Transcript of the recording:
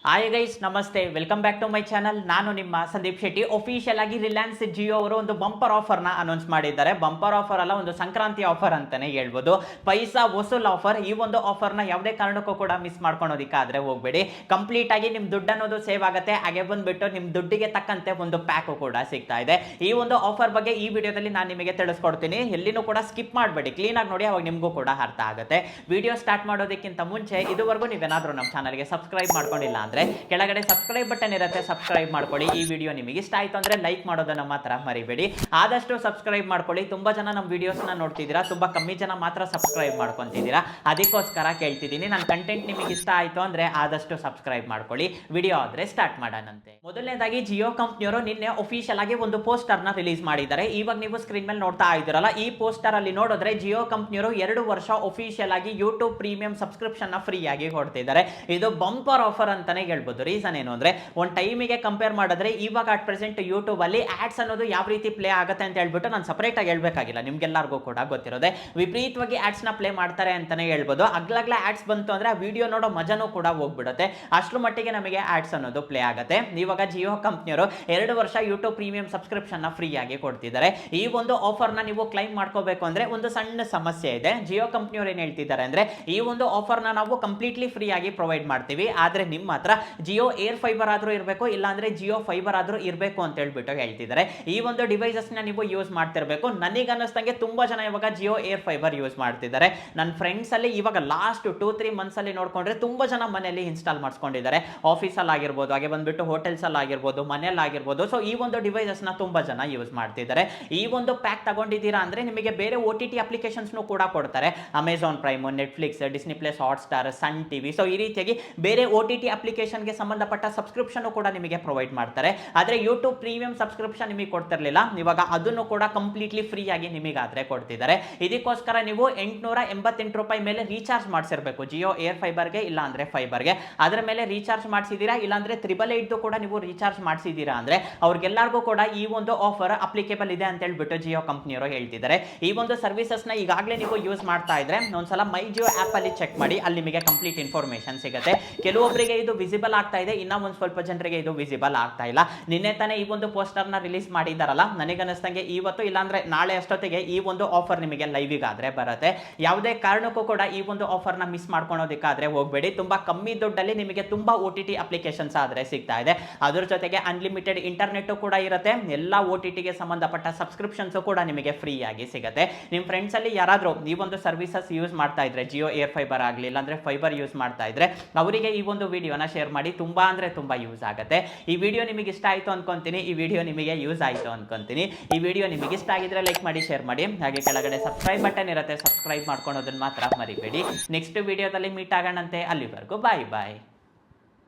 Hi guys, ನಮಸ್ತೆ, welcome back to my channel. ನಾನು ನಿಮ್ಮ ಸಂದೀಪ್ ಶೆಟ್ಟಿ. ಒಫಿಷಿಯಲ್ ಆಗಿ ರಿಲಯನ್ಸ್ ಜಿಯೋ ಅವರು ಒಂದು ಬಂಪರ್ ಆಫರ್ನ ಅನೌನ್ಸ್ ಮಾಡಿದ್ದಾರೆ. ಬಂಪರ್ ಆಫರ್ ಅಲ್ಲ, ಒಂದು ಸಂಕ್ರಾಂತಿ ಆಫರ್ ಅಂತಾನೆ ಹೇಳ್ಬೋದು. ಪೈಸಾ ವಸೂಲ್ ಆಫರ್. ಈ ಒಂದು ಆಫರ್ನ ಯಾವುದೇ ಕಾರಣಕ್ಕೂ ಕೂಡ ಮಿಸ್ ಮಾಡ್ಕೊಳೋದಿಕ್ಕಾದ್ರೆ ಹೋಗ್ಬೇಡಿ. ಕಂಪ್ಲೀಟ್ ಆಗಿ ನಿಮ್ ದುಡ್ಡು ಅನ್ನೋದು ಸೇವ್ ಆಗುತ್ತೆ. ಹಾಗೆ ಬಂದ್ಬಿಟ್ಟು ನಿಮ್ ದುಡ್ಡಿಗೆ ತಕ್ಕಂತೆ ಒಂದು ಪ್ಯಾಕ್ ಕೂಡ ಸಿಗ್ತಾ ಇದೆ. ಈ ಒಂದು ಆಫರ್ ಬಗ್ಗೆ ಈ ವಿಡಿಯೋದಲ್ಲಿ ನಾನು ನಿಮಗೆ ತಿಳಿಸ್ಕೊಡ್ತೀನಿ. ಎಲ್ಲಿನೂ ಕೂಡ ಸ್ಕಿಪ್ ಮಾಡಬೇಡಿ, ಕ್ಲೀನ್ ಆಗಿ ನೋಡಿ, ಅವಾಗ ನಿಮಗೂ ಕೂಡ ಅರ್ಥ ಆಗುತ್ತೆ. ವಿಡಿಯೋ ಸ್ಟಾರ್ಟ್ ಮಾಡೋದಕ್ಕಿಂತ ಮುಂಚೆ ಇದುವರೆಗೂ ನೀವೇನಾದ್ರೂ ನಮ್ಮ ಚಾನಲ್ಗೆ ಸಬ್ಸ್ಕ್ರೈಬ್ ಮಾಡ್ಕೊಂಡಿಲ್ಲ ಅಂದ್ರೆ ಕೆಳಗಡೆ ಸಬ್ಸ್ಕ್ರೈಬ್ ಬಟನ್ ಇರುತ್ತೆ, ಸಬ್ಸ್ಕ್ರೈಬ್ ಮಾಡ್ಕೊಳ್ಳಿ. ಈ ವಿಡಿಯೋ ನಿಮಗೆ ಇಷ್ಟ ಆಯ್ತು ಅಂದ್ರೆ ಲೈಕ್ ಮಾಡೋದನ್ನ ಮಾತ್ರ ಮರಿಬೇಡಿ. ಆದಷ್ಟು ಸಬ್ಸ್ಕ್ರೈಬ್ ಮಾಡ್ಕೊಳ್ಳಿ. ತುಂಬಾ ಜನ ನಮ್ಮ ವಿಡಿಯೋಸ್ನ ನೋಡ್ತಿದ್ದೀರಾ, ತುಂಬಾ ಕಮ್ಮಿ ಜನ ಮಾತ್ರ ಸಬ್ಸ್ಕ್ರೈಬ್ ಮಾಡ್ಕೊಂತಿದ್ದೀರಾ. ಅದಕ್ಕೋಸ್ಕರ ಕೇಳ್ತಿದ್ದೀನಿ, ನನ್ನ ಕಂಟೆಂಟ್ ನಿಮಗೆ ಇಷ್ಟ ಆಯ್ತು ಅಂದ್ರೆ ಆದಷ್ಟು ಸಬ್ಸ್ಕ್ರೈಬ್ ಮಾಡ್ಕೊಳ್ಳಿ. ವಿಡಿಯೋ ಆದ್ರೆ ಸ್ಟಾರ್ಟ್ ಮಾಡೋಣಂತೆ. ಮೊದಲನೇದಾಗಿ ಜಿಯೋ ಕಂಪ್ನಿಯವರು ನಿನ್ನೆ ಅಫಿಷಿಯಲ್ ಆಗಿ ಒಂದು ಪೋಸ್ಟರ್ ನ ರಿಲೀಸ್ ಮಾಡಿದ್ದಾರೆ. ಇವಾಗ ನೀವು ಸ್ಕ್ರೀನ್ ಮೇಲೆ ನೋಡ್ತಾ ಇದ್ದೀರಲ್ಲ, ಈ ಪೋಸ್ಟರ್ ಅಲ್ಲಿ ನೋಡಿದ್ರೆ ಜಿಯೋ ಕಂಪ್ನಿಯವರು 2 ವರ್ಷ ಅಫಿಷಿಯಲ್ ಆಗಿ ಯೂಟ್ಯೂಬ್ ಪ್ರೀಮಿಯಂ ಸಬ್ಸ್ಕ್ರಿಪ್ಷನ್ ನ ಫ್ರೀ ಆಗಿ ಕೊಡ್ತಿದ್ದಾರೆ. ಇದು ಬಂಪರ್ ಆಫರ್ ಅಂತಾನೆ ಹೇಳ್ಬೋದು. ರೀಸನ್ ಏನು ಅಂದ್ರೆ, ಒಂದು ಟೈಮಿಗೆ ಕಂಪೇರ್ ಮಾಡಿದ್ರೆ ಇವಾಗ ಅಟ್ ಪ್ರೆಸೆಂಟ್ ಯೂಟ್ಯೂಬ್ ಅಲ್ಲಿ ಆಡ್ಸ್ ಅನ್ನೋದು ಯಾವ ರೀತಿ ಪ್ಲೇ ಆಗುತ್ತೆ ಅಂತ ಹೇಳ್ಬಿಟ್ಟು ನಾನು ಸಪರೇಟ್ ಆಗಿ ಹೇಳ್ಬೇಕಾಗಿಲ್ಲ, ನಿಮ್ಗೆಲ್ಲರಿಗೂ ಕೂಡ ಗೊತ್ತಿರೋದೆ. ವಿಪರೀತವಾಗಿ ಆಡ್ಸ್ ನ ಪ್ಲೇ ಮಾಡ್ತಾರೆ ಅಂತಾನೆ ಹೇಳ್ಬೋದು. ಅಗ್ಲಗ್ಲ ಆಡ್ಸ್ ಬಂತು ಅಂದ್ರೆ ಆ ವಿಡಿಯೋ ನೋಡೋ ಮಜಾನೂ ಕೂಡ ಹೋಗ್ಬಿಡುತ್ತೆ. ಅಷ್ಟರ ಮಟ್ಟಿಗೆ ನಮಗೆ ಆಡ್ಸ್ ಅನ್ನೋದು ಪ್ಲೇ ಆಗುತ್ತೆ. ಇವಾಗ ಜಿಯೋ ಕಂಪ್ನಿಯವರು 2 ವರ್ಷ ಯೂಟ್ಯೂಬ್ ಪ್ರೀಮಿಯಂ ಸಬ್ಸ್ಕ್ರಿಪ್ಷನ್ ನ ಫ್ರೀ ಆಗಿ ಕೊಡ್ತಿದ್ದಾರೆ. ಈ ಒಂದು ಆಫರ್ ನ ನೀವು ಕ್ಲೈಮ್ ಮಾಡ್ಕೋಬೇಕು ಅಂದ್ರೆ ಒಂದು ಸಣ್ಣ ಸಮಸ್ಯೆ ಇದೆ. ಜಿಯೋ ಕಂಪ್ನಿಯವರು ಏನ್ ಹೇಳ್ತಿದ್ದಾರೆ ಅಂದ್ರೆ, ಈ ಒಂದು ಆಫರ್ ನ ನಾವು ಕಂಪ್ಲೀಟ್ಲಿ ಫ್ರೀ ಆಗಿ ಪ್ರೊವೈಡ್ ಮಾಡ್ತೀವಿ, ಆದ್ರೆ ನಿಮ್ಮ ಹತ್ರ ಜಿಯೋ ಏರ್ ಫೈಬರ್ ಆದ್ರೂ ಇರಬೇಕು, ಇಲ್ಲಾಂದ್ರೆ ಜಿಯೋ ಫೈಬರ್ ಆದ್ರೂ ಇರಬೇಕು ಅಂತ ಹೇಳ್ಬಿಟ್ಟು ಹೇಳ್ತಿದ್ದಾರೆ. ಈ ಒಂದು ಡಿವೈಸಸ್ ನ ನೀವು ಯೂಸ್ ಮಾಡ್ತಿರ್ಬೇಕು. ನನಗೆ ಅನ್ನಿಸ್ತಂಗೆ ತುಂಬಾ ಜನ ಇವಾಗ ಜಿಯೋ ಏರ್ ಫೈಬರ್ ಯೂಸ್ ಮಾಡ್ತಿದ್ದಾರೆ. ನನ್ನ ಫ್ರೆಂಡ್ಸ್ ಅಲ್ಲಿ ಇವಾಗ ಲಾಸ್ಟ್ 2-3 ಮಂತ್ಸ್ ಅಲ್ಲಿ ನೋಡ್ಕೊಂಡ್ರೆ ತುಂಬಾ ಜನ ಮನೆಯಲ್ಲಿ ಇನ್ಸ್ಟಾಲ್ ಮಾಡಿಸ್ಕೊಂಡಿದ್ದಾರೆ. ಆಫೀಸ್ ಅಲ್ಲಿ ಆಗಿರ್ಬೋದು, ಹಾಗೆ ಬಂದ್ಬಿಟ್ಟು ಹೋಟೆಲ್ಸ್ ಅಲ್ಲಿ ಆಗಿರ್ಬೋದು, ಮನೆಯಲ್ಲಿ ಆಗಿರ್ಬೋದು. ಸೊ ಈ ಒಂದು ಡಿವೈಸಸ್ ನ ತುಂಬಾ ಜನ ಯೂಸ್ ಮಾಡ್ತಿದ್ದಾರೆ. ಈ ಒಂದು ಪ್ಯಾಕ್ ತಗೊಂಡಿದ್ದೀರಾ ಅಂದ್ರೆ ನಿಮಗೆ ಬೇರೆ OTT ಅಪ್ಲಿಕೇಶನ್ಸ್ ಕೂಡ ಕೊಡ್ತಾರೆ. Amazon Prime, Netflix, Disney plus Hotstar, Sun TV. So ಈ ರೀತಿಯಾಗಿ ಬೇರೆ OTT ಅಪ್ಲಿಕೇಶನ್ ಗೆ ಸಂಬಂಧಪಟ್ಟ ಸಬ್ಸ್ಕ್ರಿಪ್ಷನ್ ಕೂಡ ನಿಮಗೆ ಪ್ರೊವೈಡ್ ಮಾಡ್ತಾರೆ. ಆದ್ರೆ ಯೂಟ್ಯೂಬ್ ಪ್ರೀಮಿಯಂ ಸಬ್ಸ್ಕ್ರಿಪ್ಷನ್ ನಿಮಗೆ ಕೊಡ್ತಿರ್ಲಿಲ್ಲ, ಇವಾಗ ಅದನ್ನು ಕೂಡ ಕಂಪ್ಲೀಟ್ಲಿ ಫ್ರೀ ಆಗಿ ನಿಮಗಾದ್ರೆ ಕೊಡ್ತಿದ್ದಾರೆ. ಇದಕ್ಕೋಸ್ಕರ ನೀವು 888 ರೂಪಾಯಿ ಮೇಲೆ ರೀಚಾರ್ಜ್ ಮಾಡಿಸಿರ್ಬೇಕು ಜಿಯೋ ಏರ್ ಫೈಬರ್ಗೆ, ಇಲ್ಲ ಅಂದ್ರೆ ಫೈಬರ್ಗೆ. ಅದರ ಮೇಲೆ ರೀಚಾರ್ಜ್ ಮಾಡಿಸಿದೀರಾ, ಇಲ್ಲಾಂದ್ರೆ 888 ಕೂಡ ನೀವು ರೀಚಾರ್ಜ್ ಮಾಡಿಸಿದೀರಾ ಅಂದ್ರೆ ಅವ್ರಿಗೆಲ್ಲರಿಗೂ ಕೂಡ ಈ ಒಂದು ಆಫರ್ ಅಪ್ಲಿಕೇಬಲ್ ಇದೆ ಅಂತ ಹೇಳ್ಬಿಟ್ಟು ಜಿಯೋ ಕಂಪ್ನಿಯವರು ಹೇಳ್ತಿದ್ದಾರೆ. ಈ ಒಂದು ಸರ್ವಿಸಸ್ ನ ಈಗಾಗಲೇ ನೀವು ಯೂಸ್ ಮಾಡ್ತಾ ಇದ್ರೆ ಒಂದ್ಸಲ ಮೈ ಜಿಯೋ ಆಪ್ ಅಲ್ಲಿ ಚೆಕ್ ಮಾಡಿ, ಅಲ್ಲಿ ನಿಮಗೆ ಕಂಪ್ಲೀಟ್ ಇನ್ಫಾರ್ಮೇಶನ್ ಸಿಗುತ್ತೆ. ಕೆಲವೊಬ್ಬರಿಗೆ ಇದು ವಿಸಿಬಲ್ ಆಗ್ತಾ ಇದೆ, ಇನ್ನ ಒಂದು ಸ್ವಲ್ಪ ಜನರಿಗೆ ಇದು ವಿಸಿಬಲ್ ಆಗ್ತಾ ಇಲ್ಲ. ನಿನ್ನೆ ತಾನೇ ಈ ಒಂದು ಪೋಸ್ಟರ್ ನ ರಿಲೀಸ್ ಮಾಡಿದಾರಲ್ಲ, ನನಗನ್ನಿಸ್ತಂಗೆ ಇವತ್ತು ಇಲ್ಲಾಂದ್ರೆ ನಾಳೆ ಅಷ್ಟೊತ್ತಿಗೆ ಈ ಒಂದು ಆಫರ್ ನಿಮಗೆ ಲೈವ್ ಆದ್ರೆ ಬರುತ್ತೆ. ಯಾವುದೇ ಕಾರಣಕ್ಕೂ ಕೂಡ ಈ ಒಂದು ಆಫರ್ ನ ಮಿಸ್ ಮಾಡ್ಕೊಳೋದಕ್ಕಾದ್ರೆ ಹೋಗಬೇಡಿ. ತುಂಬಾ ಕಮ್ಮಿ ದುಡ್ಡಲ್ಲಿ ನಿಮಗೆ ತುಂಬಾ OTT ಅಪ್ಲಿಕೇಶನ್ಸ್ ಆದ್ರೆ ಸಿಗ್ತಾ ಇದೆ. ಅದ್ರ ಜೊತೆಗೆ ಅನ್ಲಿಮಿಟೆಡ್ ಇಂಟರ್ನೆಟ್ ಕೂಡ ಇರುತ್ತೆ. ಎಲ್ಲ OTT ಗೆ ಸಂಬಂಧಪಟ್ಟ ಸಬ್ಸ್ಕ್ರಿಪ್ಷನ್ಸ್ ಕೂಡ ನಿಮಗೆ ಫ್ರೀ ಆಗಿ ಸಿಗುತ್ತೆ. ನಿಮ್ಮ ಫ್ರೆಂಡ್ಸ್ ಅಲ್ಲಿ ಯಾರಾದ್ರೂ ಈ ಒಂದು ಸರ್ವಿಸಸ್ ಯೂಸ್ ಮಾಡ್ತಾ ಇದ್ರೆ, ಜಿಯೋ ಏರ್ ಫೈಬರ್ ಆಗಲಿ ಇಲ್ಲಾಂದ್ರೆ ಫೈಬರ್ ಯೂಸ್ ಮಾಡ್ತಾ ಇದ್ರೆ, ಅವರಿಗೆ ಈ ಒಂದು ವಿಡಿಯೋನ ಶೇರ್ ಮಾಡಿ. ತುಂಬಾ ಅಂದ್ರೆ ತುಂಬಾ ಯೂಸ್ ಆಗುತ್ತೆ. ಈ ವಿಡಿಯೋ ನಿಮಗೆ ಇಷ್ಟ ಆಯ್ತು ಅನ್ಕೊಂತೀನಿ, ಈ ವಿಡಿಯೋ ನಿಮಗೆ ಯೂಸ್ ಆಯ್ತು ಅನ್ಕೊಂತೀನಿ. ಈ ವಿಡಿಯೋ ನಿಮಗೆ ಇಷ್ಟ ಆಗಿದ್ರೆ ಲೈಕ್ ಮಾಡಿ, ಶೇರ್ ಮಾಡಿ. ಹಾಗೆ ಕೆಳಗಡೆ ಸಬ್ಸ್ಕ್ರೈಬ್ ಬಟನ್ ಇರುತ್ತೆ, ಸಬ್ಸ್ಕ್ರೈಬ್ ಮಾಡ್ಕೊಳೋದನ್ನ ಮಾತ್ರ ಮರಿಬೇಡಿ. ನೆಕ್ಸ್ಟ್ ವಿಡಿಯೋದಲ್ಲಿ ಮೀಟ್ ಆಗೋಣಂತೆ. ಅಲ್ಲಿವರೆಗೂ ಬಾಯ್ ಬಾಯ್.